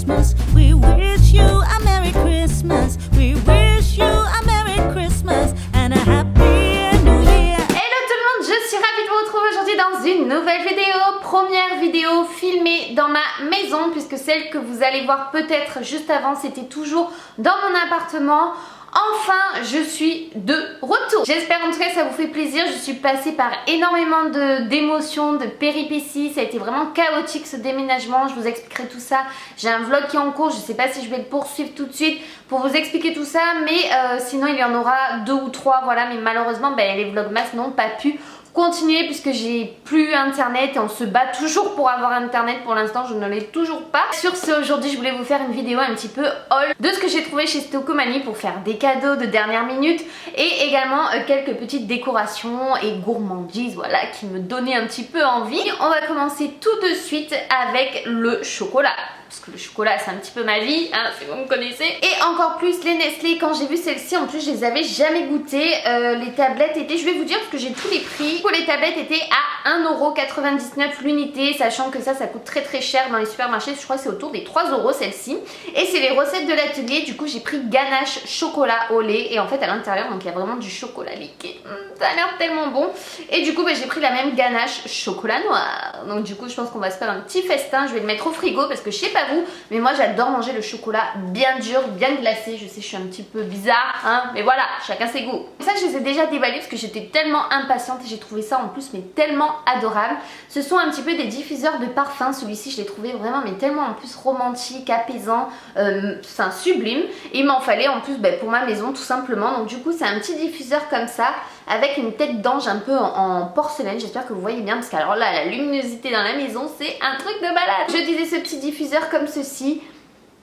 Christmas. We wish you a Merry Christmas. We wish you a Merry Christmas and a Happy New Year. Hello tout le monde, je suis ravie de vous retrouver aujourd'hui dans une nouvelle vidéo. Première vidéo filmée dans ma maison, puisque celle que vous allez voir peut-être juste avant, c'était toujours dans mon appartement. Enfin, je suis de retour. J'espère en tout cas que ça vous fait plaisir. Je suis passée par énormément d'émotions, de péripéties. Ça a été vraiment chaotique ce déménagement. Je vous expliquerai tout ça. J'ai un vlog qui est en cours. Je ne sais pas si je vais le poursuivre tout de suite pour vous expliquer tout ça. Mais sinon, il y en aura 2 ou 3. Voilà. Mais malheureusement, les vlogmas n'ont pas pu continuer puisque j'ai plus internet et on se bat toujours pour avoir internet. Pour l'instant je ne l'ai toujours pas. Sur ce, aujourd'hui je voulais vous faire une vidéo un petit peu haul de ce que j'ai trouvé chez Stokomani pour faire des cadeaux de dernière minute et également quelques petites décorations et gourmandises, voilà, qui me donnaient un petit peu envie. On va commencer tout de suite avec le chocolat, parce que le chocolat c'est un petit peu ma vie, hein, si vous me connaissez. Et encore plus les Nestlé. Quand j'ai vu celle-ci, en plus je les avais jamais goûtées. Les tablettes étaient, je vais vous dire parce que j'ai tous les prix. Les tablettes étaient à 1,99€ l'unité, sachant que ça coûte très très cher dans les supermarchés. Je crois que c'est autour des 3€ celle-ci. Et c'est les recettes de l'atelier. Du coup j'ai pris ganache chocolat au lait. Et en fait à l'intérieur, donc il y a vraiment du chocolat liquide. Ça a l'air tellement bon. Et du coup j'ai pris la même ganache chocolat noir. Donc du coup je pense qu'on va se faire un petit festin. Je vais le mettre au frigo parce que je sais pas vous, mais moi j'adore manger le chocolat bien dur, bien glacé. Je sais, je suis un petit peu bizarre, hein, mais voilà, chacun ses goûts. Ça je les ai déjà déballés parce que j'étais tellement impatiente et j'ai trouvé ça en plus mais tellement adorable. Ce sont un petit peu des diffuseurs de parfum. Celui-ci je l'ai trouvé vraiment mais tellement en plus romantique, apaisant, enfin sublime. Et il m'en fallait en plus pour ma maison tout simplement. Donc du coup c'est un petit diffuseur comme ça avec une tête d'ange un peu en porcelaine. J'espère que vous voyez bien parce qu'alors là la luminosité dans la maison c'est un truc de balade. Je disais ce petit diffuseur comme ceci.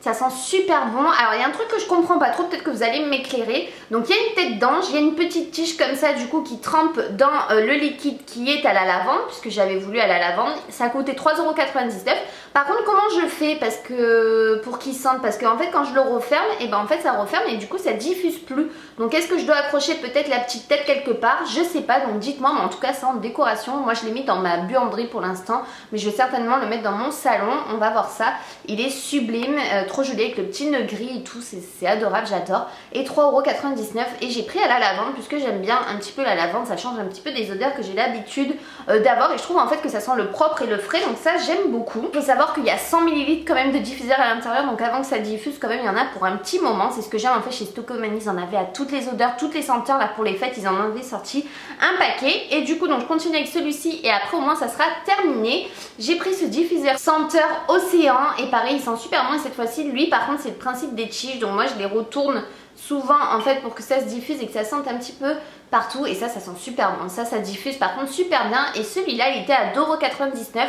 Ça sent super bon. Alors il y a un truc que je comprends pas trop, peut-être que vous allez m'éclairer. Donc il y a une tête d'ange, il y a une petite tige comme ça du coup qui trempe dans le liquide qui est à la lavande, puisque j'avais voulu à la lavande. Ça a coûté 3,99€. Par contre comment je fais parce que pour qu'il sente, parce qu'en fait quand je le referme, et en fait ça referme et du coup ça diffuse plus. Donc est-ce que je dois accrocher peut-être la petite tête quelque part? Je sais pas, donc dites-moi, mais en tout cas c'est en décoration. Moi je l'ai mis dans ma buanderie pour l'instant, mais je vais certainement le mettre dans mon salon. On va voir ça. Il est sublime, trop joli avec le petit nœud gris et tout, c'est adorable, j'adore. Et 3,99€ et j'ai pris à la lavande puisque j'aime bien un petit peu la lavande, ça change un petit peu des odeurs que j'ai l'habitude d'avoir et je trouve en fait que ça sent le propre et le frais, donc ça j'aime beaucoup. Il faut savoir qu'il y a 100 ml quand même de diffuseur à l'intérieur, donc avant que ça diffuse quand même il y en a pour un petit moment. C'est ce que j'aime en fait chez Stokomani, ils en avaient à toutes les odeurs, toutes les senteurs. Là pour les fêtes ils en avaient sorti un paquet et du coup donc je continue avec celui-ci et après au moins ça sera terminé. J'ai pris ce diffuseur senteur océan et pareil il sent super bon et cette fois-ci lui par contre c'est le principe des tiges, donc moi je les retourne souvent en fait pour que ça se diffuse et que ça sente un petit peu partout et ça sent super bon. Ça diffuse par contre super bien et celui-là il était à 2,99€.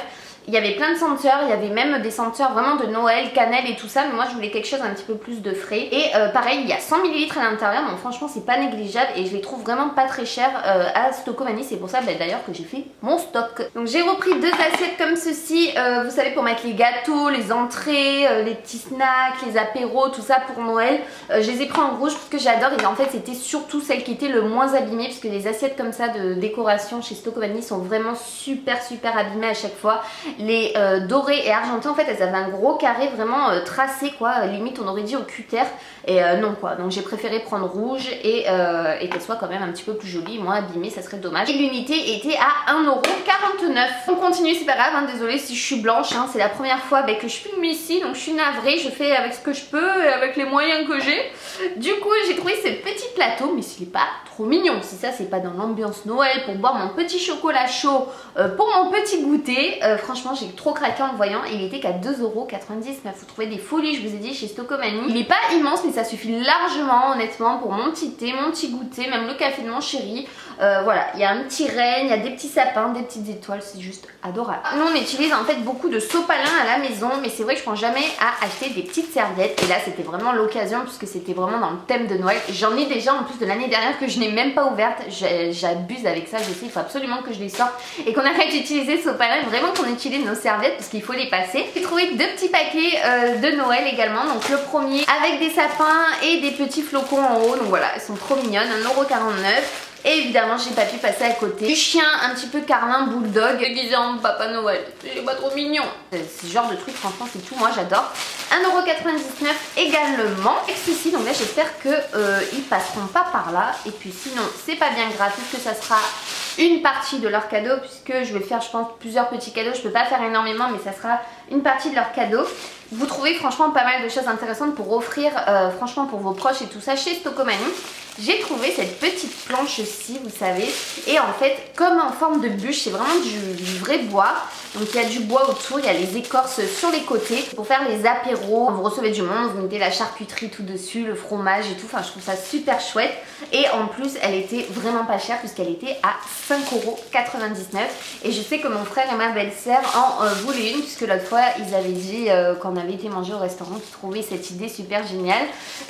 Il y avait plein de senteurs, il y avait même des senteurs vraiment de Noël, cannelle et tout ça, mais moi je voulais quelque chose un petit peu plus de frais. Et pareil, il y a 100 ml à l'intérieur, donc franchement c'est pas négligeable et je les trouve vraiment pas très chers à Stokomani. C'est pour ça d'ailleurs que j'ai fait mon stock. Donc j'ai repris 2 assiettes comme ceci, vous savez, pour mettre les gâteaux, les entrées, les petits snacks, les apéros, tout ça pour Noël. Je les ai pris en rouge parce que j'adore et en fait c'était surtout celles qui étaient le moins abîmées, parce que les assiettes comme ça de décoration chez Stokomani sont vraiment super abîmées à chaque fois. Les dorées et argentées en fait elles avaient un gros carré vraiment tracé quoi, limite on aurait dit au cutter et non quoi, donc j'ai préféré prendre rouge et qu'elle soit quand même un petit peu plus jolie, moins abîmée, ça serait dommage. Et l'unité était à 1,49€. On continue, c'est pas grave, hein, désolée si je suis blanche, hein, c'est la première fois que je filme ici donc je suis navrée, je fais avec ce que je peux et avec les moyens que j'ai. Du coup j'ai trouvé ce petit plateau, mais s'il est pas trop mignon, si ça c'est pas dans l'ambiance Noël pour boire mon petit chocolat chaud pour mon petit goûter, franchement j'ai trop craqué en le voyant et il était qu'à 2,99€. Vous trouvez des folies, je vous ai dit, chez Stokomani. Il est pas immense mais ça suffit largement honnêtement pour mon petit thé, mon petit goûter, même le café de mon chéri. Voilà, il y a un petit renne, il y a des petits sapins, des petites étoiles, c'est juste adorable. Nous on utilise en fait beaucoup de sopalin à la maison, mais c'est vrai que je pense jamais à acheter des petites serviettes et là c'était vraiment l'occasion puisque c'était vraiment dans le thème de Noël. J'en ai déjà en plus de l'année dernière que je n'ai même pas ouverte, j'abuse avec ça, je sais, il faut absolument que je les sorte et qu'on arrête d'utiliser sopalin, vraiment qu'on utilise nos serviettes parce qu'il faut les passer. J'ai trouvé 2 petits paquets de Noël également, donc le premier avec des sapins et des petits flocons en haut, donc voilà, elles sont trop mignonnes, 1,49€. Et évidemment j'ai pas pu passer à côté du chien un petit peu Carlin Bulldog déguisé en Papa Noël. C'est pas trop mignon. Ce genre de truc franchement c'est tout, moi j'adore. 1,99€ également. Et ceci, donc là j'espère que ils passeront pas par là. Et puis sinon c'est pas bien grave puisque ça sera une partie de leur cadeau, puisque je vais faire je pense plusieurs petits cadeaux. Je peux pas faire énormément mais ça sera une partie de leur cadeau. Vous trouvez franchement pas mal de choses intéressantes pour offrir franchement pour vos proches et tout ça chez Stocomanie. J'ai trouvé cette petite planche-ci, vous savez, et en fait comme en forme de bûche, c'est vraiment du vrai bois. Donc il y a du bois autour, il y a les écorces sur les côtés pour faire les apéros. Vous recevez du monde, vous mettez la charcuterie tout dessus, le fromage et tout. Enfin je trouve ça super chouette. Et en plus elle était vraiment pas chère puisqu'elle était à 5,99€. Et je sais que mon frère et ma belle-sœur en voulaient une, puisque l'autre fois ils avaient dit quand on avait été manger au restaurant qu'ils trouvaient cette idée super géniale.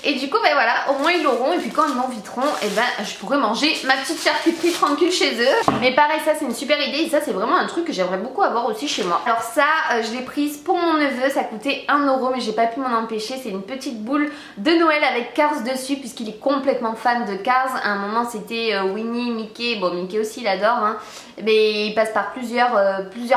Et du coup ben voilà, au moins ils l'auront. Et puis quand ils m'inviteront, et ben je pourrai manger ma petite charcuterie tranquille chez eux. Mais pareil, ça c'est une super idée. Et ça c'est vraiment un truc que j'aimerais beaucoup avoir aussi chez moi. Alors ça je l'ai prise pour mon neveu, ça coûtait 1€ mais j'ai pas pu m'en empêcher. C'est une petite boule de Noël avec Cars dessus puisqu'il est complètement fan de Cars. À un moment c'était Winnie, Mickey, bon Mickey aussi il adore hein. Mais il passe par plusieurs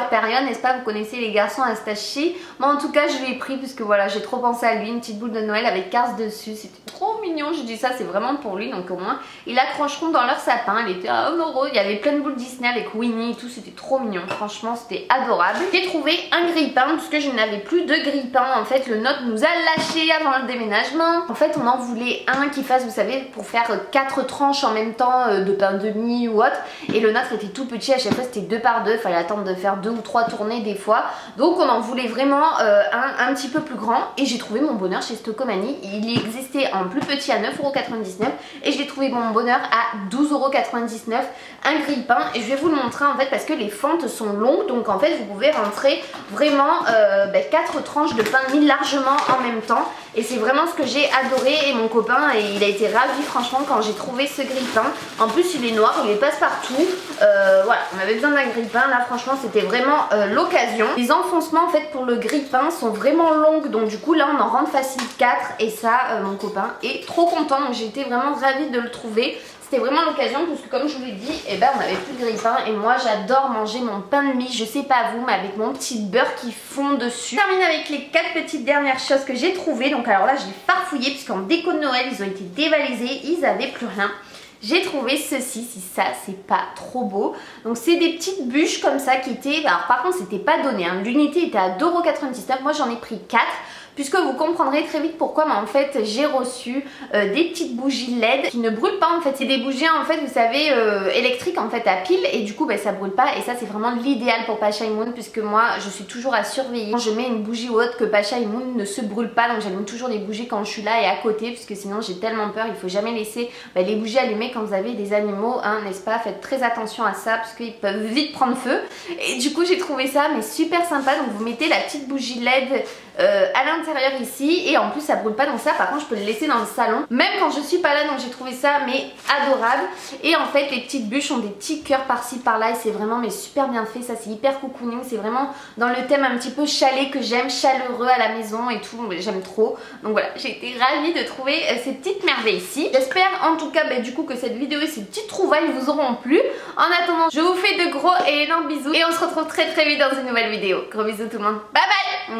périodes, n'est-ce pas? Vous connaissez les garçons à Stachi. Moi en tout cas je l'ai pris puisque voilà j'ai trop pensé à lui, une petite boule de Noël avec Cars dessus. C'était trop mignon, je dis ça c'est vraiment pour lui, donc au moins ils l'accrocheront dans leur sapin. Elle était à 1€, il y avait plein de boules Disney avec Winnie et tout, c'était trop mignon, franchement c'était adorable. J'ai trouvé un grille-pain puisque je n'avais plus de grille-pain. En fait le nôtre nous a lâché avant le déménagement. En fait on en voulait un qui fasse, vous savez, pour faire 4 tranches en même temps de pain demi ou autre. Et le nôtre était tout petit, à chaque fois c'était 2 par 2, fallait attendre de faire 2 ou 3 tournées des fois. Donc on en voulait vraiment un petit peu plus grand. Et j'ai trouvé mon bonheur chez Stocomanie. Il existait en plus petit à 9,99€ et j'ai trouvé mon bonheur à 12,99€, un grille-pain. Et je vais vous le montrer en fait parce que les fentes sont longues, donc en fait vous pouvez rentrer vraiment 4 tranches de pain mis largement en même temps. Et c'est vraiment ce que j'ai adoré. Et mon copain, il a été ravi franchement quand j'ai trouvé ce grille-pain. En plus il est noir, il est passe-partout. Voilà, on avait besoin d'un grille-pain. Là franchement c'était vraiment l'occasion. Les enfoncements en fait pour le grille-pain sont vraiment longues, donc du coup là on en rentre facile 4. Et ça mon copain est trop content, donc j'ai été vraiment ravie de le trouver. C'était vraiment l'occasion parce que comme je vous l'ai dit, on n'avait plus de grille-pain. Et moi j'adore manger mon pain de mie, je sais pas vous, mais avec mon petit beurre qui fond dessus. Je termine avec les 4 petites dernières choses que j'ai trouvées. Donc alors là je l'ai farfouillé puisqu'en déco de Noël ils ont été dévalisés, ils avaient plus rien. J'ai trouvé ceci, si ça c'est pas trop beau. Donc c'est des petites bûches comme ça qui étaient, alors par contre c'était pas donné hein. L'unité était à 2,99€, moi j'en ai pris 4. Puisque vous comprendrez très vite pourquoi, mais en fait j'ai reçu des petites bougies LED qui ne brûlent pas en fait. C'est des bougies en fait vous savez électriques en fait à pile, et du coup ça brûle pas. Et ça c'est vraiment l'idéal pour Pacha et Moon, puisque moi je suis toujours à surveiller. Quand je mets une bougie ou autre que Pacha et Moon ne se brûle pas, donc j'allume toujours des bougies quand je suis là et à côté, puisque sinon j'ai tellement peur. Il faut jamais laisser les bougies allumées quand vous avez des animaux hein, n'est-ce pas? Faites très attention à ça parce qu'ils peuvent vite prendre feu. Et du coup j'ai trouvé ça mais super sympa. Donc vous mettez la petite bougie LED à l'intérieur ici, et en plus ça brûle pas. Donc ça par contre je peux le laisser dans le salon même quand je suis pas là, donc j'ai trouvé ça mais adorable. Et en fait les petites bûches ont des petits cœurs par-ci par-là et c'est vraiment mais super bien fait. Ça c'est hyper cocooning, c'est vraiment dans le thème un petit peu chalet que j'aime, chaleureux à la maison et tout, j'aime trop. Donc voilà, j'ai été ravie de trouver ces petites merveilles ici. J'espère en tout cas du coup que cette vidéo et ces petites trouvailles vous auront plu. En attendant je vous fais de gros et énormes bisous et on se retrouve très vite dans une nouvelle vidéo. Gros bisous tout le monde, bye bye.